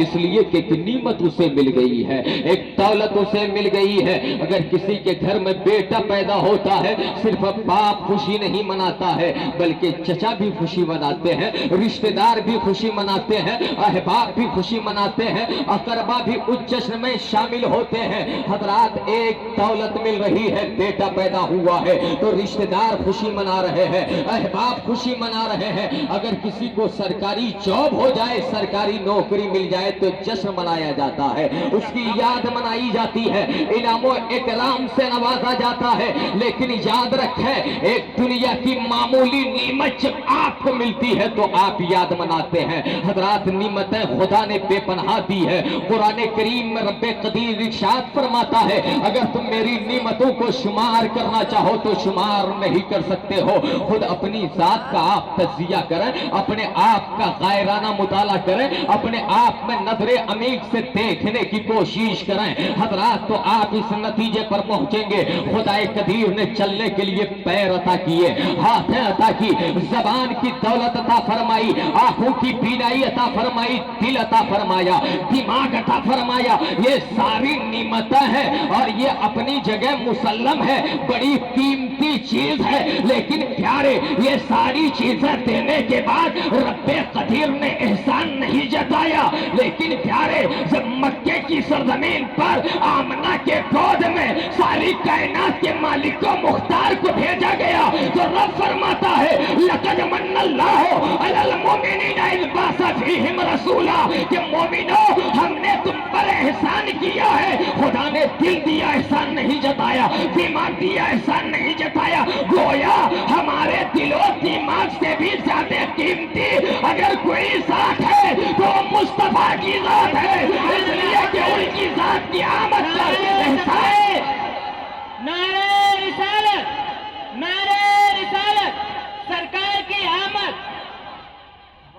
اس لیے کہ ایک نعمت اسے مل گئی ہے، ایک دولت اسے مل گئی ہے۔ اگر کسی کے گھر میں بیٹا پیدا ہوتا ہے، صرف باپ خوشی نہیں مناتا ہے بلکہ چچا بھی خوشی مناتے ہیں، رشتہ دار بھی خوشی مناتے ہیں، احباب بھی خوشی مناتے ہیں، اقربا بھی اس جشن میں شامل ہوتے ہیں۔ حضرات ایک دولت مل رہی ہے، بیٹا پیدا ہوا ہے تو رشتہ دار خوشی منا رہے ہیں، احباب خوشی منا رہے ہیں۔ اگر کسی کو سرکاری جاب ہو جائے، سرکاری نوکری مل جائے تو جشن منایا جاتا ہے، اس کی یاد منائی جاتی ہے، انعام و اکرام سے نوازا جاتا ہے۔ لیکن یاد رکھیں، ایک دنیا کی معمولی نعمت جب آپ کو ملتی ہے تو آپ یاد مناتے ہیں۔ حضرات نعمتیں خدا نے بے پناہ دی ہے۔ قرآن کریم میں رب قدیر ارشاد فرماتا ہے، اگر تم میری نعمتوں کو شمار کرنا چاہو تو شمار نہیں کر سکتے ہو۔ خود اپنی ذات کا آپ تجزیہ کریں، اپنے آپ کا غائرانہ مطالعہ کریں، اپنے آپ میں نظر عمیق سے دیکھنے کی کوشش کریں۔ حضرات تو آپ اس نتیجے پر پہنچیں گے، خدا قدیر نے چلنے کے لیے پیر عطا کیے، ہاتھیں عطا کی، زبان کی دولت عطا فرمائی، آنکھوں کی بینائی عطا فرمائی، دل عطا فرمایا، دماغ عطا فرمایا۔ یہ ساری نعمتیں ہیں اور یہ اپنی جگہ مسلم ہے، بڑی قیمتی چیز ہے۔ لیکن پیارے، یہ ساری چیزیں دینے کے بعد رب قدیر نے احسان نہیں جتایا۔ لیکن پیارے، جب مکے کی سرزمین پر آمنہ کے گود میں ساری کائنات کے مالک و مختار کو بھیجا گیا تو رب فرماتا ہے، لَقَدْ مَنَّ اللَّهُ عَلَى الْمُؤْمِنِينَ إِذْ بَعَثَ فِيهِمْ رَسُولًا، کہ مومنو ہم نے تم پر احسان کیا ہے۔ خدا نے دل دیا، احسان نہیں جتایا، دماغ دیا، احسان نہیں جتایا۔ گویا ہمارے دل و دماغ سے بھی زیادہ قیمتی اگر کوئی ذات ہے تو مصطفیٰ کی ذات ہے، اس لیے کہ ان کی ذات کی آمد پر احسان۔ نعرہ رسالت، نعرہ رسالت، سرکار کی آمد،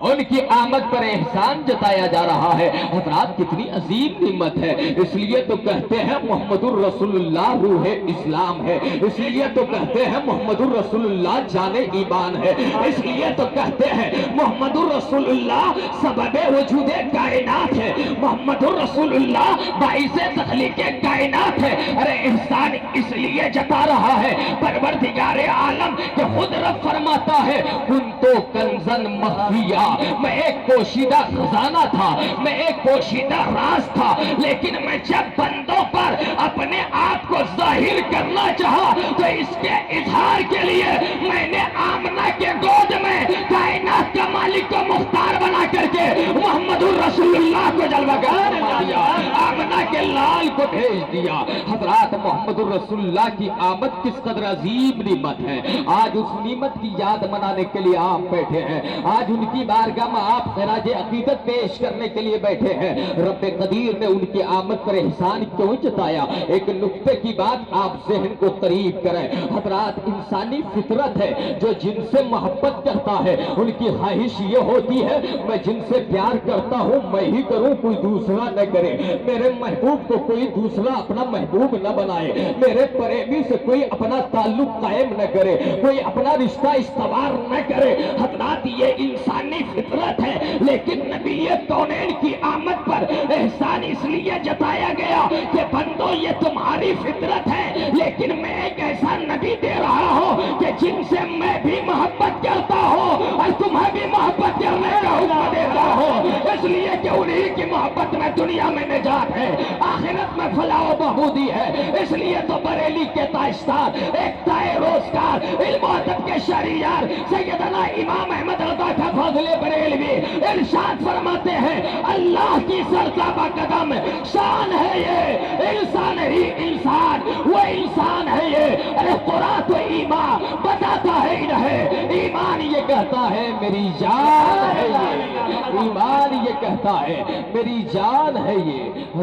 ان کی آمد پر احسان جتایا جا رہا ہے۔ حضرات کتنی عظیم نعمت ہے، اس لیے تو کہتے ہیں محمد الرسول اللہ روح اسلام ہے، اس لیے تو کہتے ہیں محمد الرسول اللہ جان ایمان ہے، اس لیے تو کہتے ہیں محمد الرسول اللہ سبب وجود کائنات ہے، محمد الرسول اللہ باعث تخلیق کائنات ہے۔ ارے احسان اس لیے جتا رہا ہے پروردگار عالم کہ خود رب فرماتا ہے، کنتو کنزن مخفیہ، میں ایک پوشیدہ خزانہ تھا، میں ایک پوشیدہ راز تھا، لیکن میں جب بندوں پر اپنے آپ کو ظاہر کرنا چاہا تو اس کے اظہار کے لیے میں نے آمنہ کے گود میں کائنات کا مالک کو مختار بنا کر کے محمد الرسول اللہ کو جلوہ گر بنا دیا، آمنہ کے لال کو بھیج دیا۔ حضرات محمد الرسول اللہ کی آمد کس قدر عظیم نعمت ہے، آج اس نعمت کی یاد منانے کے لیے آپ بیٹھے ہیں، آج ان کی بارگاہ میں آپ خراج عقیدت پیش کرنے کے لیے بیٹھے ہیں۔ رب قدیر نے ان کی آمد پر احسان کیوں جتایا؟ ایک نکتے کی بات آپ ذہن کو قریب کریں۔ حضرات انسانی فطرت ہے، جو جن سے محبت کرتا ہے ان کی خواہش یہ ہوتی ہے، میں جن سے پیار کرتا ہوں میں ہی کروں، کوئی دوسرا نہ کرے، میرے محبوب کو کوئی دوسرا اپنا محبوب نہ بنائے، میرے پریمی سے کوئی اپنا تعلق قائم نہ کرے، کوئی اپنا رشتہ استوار نہ کرے۔ حضرات یہ انسانی فطرت ہے، لیکن نبی کونین کی آمد پر احسان اس لیے جتایا گیا کہ بندو یہ تمہاری فطرت ہے، لیکن میں ایک ایسا نبی دے رہا ہوں کہ جن سے میں بھی محبت کرتا ہوں اور تمہیں بھی محبت کرنے کا حکم دیتا ہوں، اس لیے کہ انہی کی محبت میں دنیا میں نجات ہے، آخرت میں فلاح و بہبودی ہے۔ اس لیے تو بریلی کے تاجدار، ایک تائے روزگار، علم و ادب کے شہریار سیدنا امام احمد رضا کا فضل بریلوی ارشاد فرماتے ہیں، اللہ کی سرتابہ قدم شان ہے یہ، انسان ہی انسان، وہ انسان ہے یہ۔ ارے قرآن تو ایمان بتاتا ہے انہیں، ایمان یہ کہتا ہے میری جان ہے یہ، ایمان یہ کہتا ہے میری جان ہے یہ۔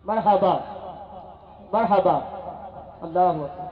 مرحبا مرحبا، اللہ اکبر۔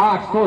800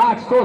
800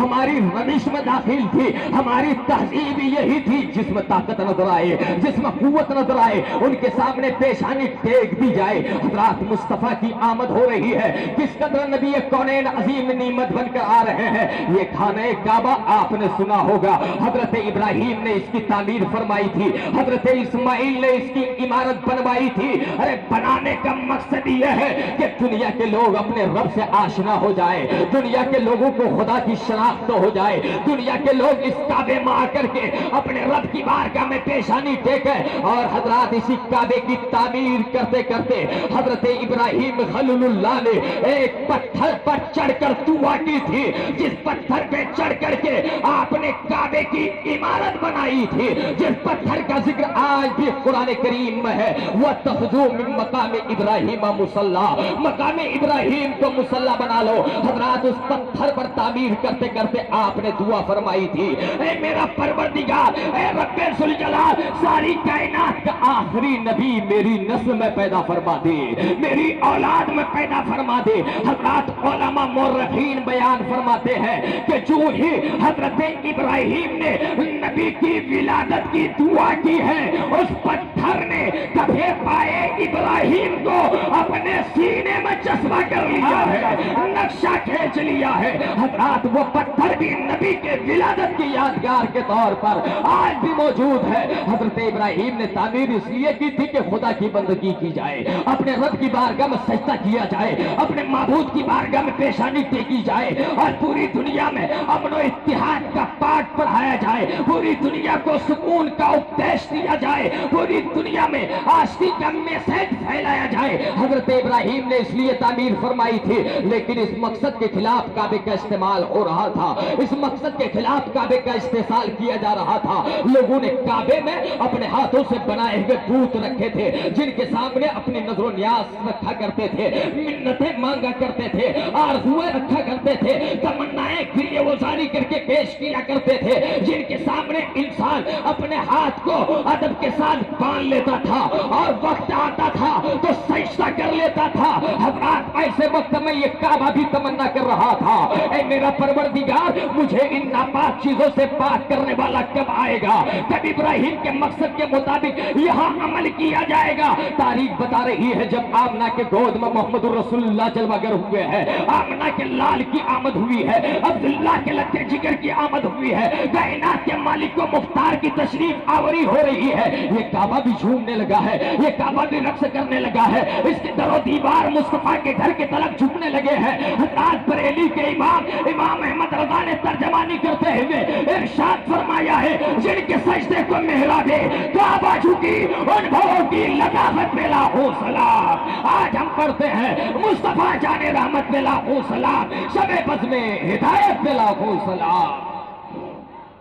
ہماری روش میں داخل تھی، ہماری تہذیب یہی تھی، جس میں طاقت نظر آئے، جس میں قوت نظر آئے، ان کے سامنے پیشانی ٹیک دی جائے۔ حضرات مصطفیٰ کی آمد ہو رہی ہے، کس قدر نبی کونین عظیم نعمت بن کر آ رہے ہیں۔ یہ خانہ کعبہ آپ نے سنا ہوگا، حضرت ابراہیم نے اس کی تعمیر فرمائی تھی، حضرت اسماعیل نے اس کی عمارت بنوائی تھی۔ ارے بنانے کا مقصد یہ ہے کہ دنیا کے لوگ اپنے رب سے آشنا ہو جائے، دنیا کے لوگوں کو خدا کی شناخت ہو جائے، دنیا کے لوگ اس کعبے میں آ کر کے اپنے رب کی بارگاہ میں پیشانی ٹیکے۔ اور حضرات اسی کعبے کی تعمیر کرتے کرتے حضرت ابراہیم خلیل اللہ نے ایک پتھر پر چڑھ کر دعا کی تھی، جس پتھر پہ چڑھ کر کے آپ نے کعبے کی عمارت بنائی تھی، جس پتھر کا ذکر آج بھی قرآن کریم میں ہے، وَاتَّخِذُوا مِن مَقَامِ إِبْرَاهِيمَ مُصَلَّى، مقام ابراہیم کو مصلی بنا لو۔ حضرات اس پتھر پر تعمیر کرتے کرتے آپ نے دعا فرمائی تھی، اے میرا پروردگار، اے رب ذوالجلال، ساری کائنات کا آخری نبی میری نسل میں پیدا فرما دے، میری اولاد میں پیدا فرما دے۔ حضرات علماء مورخین بیان فرماتے ہیں کہ جو ہی حضرت ابراہیم نے نبی کی ولادت کی دعا کی ہے، اس پتھر نے کبھی پائے ابراہیم کو اپنے سینے میں چسپا کر لیا ہے، نقشہ کھینچ لیا ہے۔ حضرات وہ پتھر بھی نبی کے ولادت کی یادگار کے طور پر آج بھی موجود ہے۔ حضرت ابراہیم نے تعمیر اس لیے کی تھی کہ خدا کی بندگی کی جائے، اپنے رب کی بارگاہ میں سجدہ کیا جائے، اپنے معبود کی بارگاہ میں پیشانی ٹیکی جائے، اور پوری دنیا میں امن و اتحاد کا پاٹ پڑھایا جائے، پوری دنیا کو سکون کا اپدیش دیا جائے، پوری دنیا میں آشتی کا میسج پھیلایا جائے۔ حضرت ابراہیم نے اس لیے تعمیر فرمائی تھی، لیکن اس مقصد کے خلاف کعبے کا استعمال ہو رہا تھا، اس مقصد کے خلاف کعبے کا استحصال کیا جا رہا تھا۔ لوگوں نے کعبے میں اپنے ہاتھوں سے بنائے ہوئے بت رکھے تھے، جن کے سامنے اپنی نظر و نیاز رکھا کرتے تھے، منتیں مانگا کرتے تھے، آرزویں رکھا کرتے تھے، تمنائیں گریہ وزاری کر کے پیش کیا کرتے تھے، جن کے سامنے انسان اپنے ہاتھ کو ادب کے ساتھ باندھ لیتا تھا، اور وقت آتا تھا تو سجدہ کر لیتا تھا۔ حضرات ایسے وقت میں یہ کعبہ بھی تمنا کر رہا تھا، اے میرا پروردگار، مجھے ان ناپاک چیزوں سے پاک کرنے والا کب آئے گا، کب ابراہیم کے مقصد کے مطابق یہاں عمل کیا جائے گا۔ تاریخ بتا رہی ہے جب آمنہ کے گود میں محمد الرسول اللہ جلوہ گر ہوئے ہیں، آمنہ کے لال کی آمد ہوئی ہے، عبداللہ کے لتے جگر کی آمد ہوئی ہے، کائنات کے مالک و مختار کی تشریف آوری ہو رہی ہے، یہ کعبہ بھی جھومنے لگا ہے، یہ کعبہ بھی رقص کرنے لگا ہے، اس کے در و دیوار مصطفیٰ کے گھر کے طرف جھکنے لگے ہیں۔ حضرات بریلی کے امام احمد رضا نے ترجمانی کرتے ہوئے ارشاد فرمایا ہے، جن کے سجدے کو محراب کعبہ جھکی، ان بھووں کی لطافت پہ لاکھوں سلام۔ آج ہم پڑھتے ہیں مصطفیٰ جان رحمت پہ لاکھوں سلام، شب بز میں ہدایت پہ لاکھوں سلام۔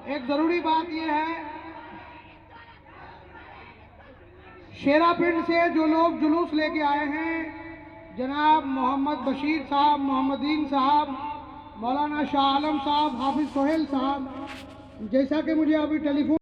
ایک ضروری بات یہ ہے، شیرا پنڈ سے جو لوگ جلوس لے کے آئے ہیں، جناب محمد بشیر صاحب، محمدین صاحب، مولانا شاہ عالم صاحب، حافظ سہیل صاحب، جیسا کہ مجھے ابھی ٹیلی فون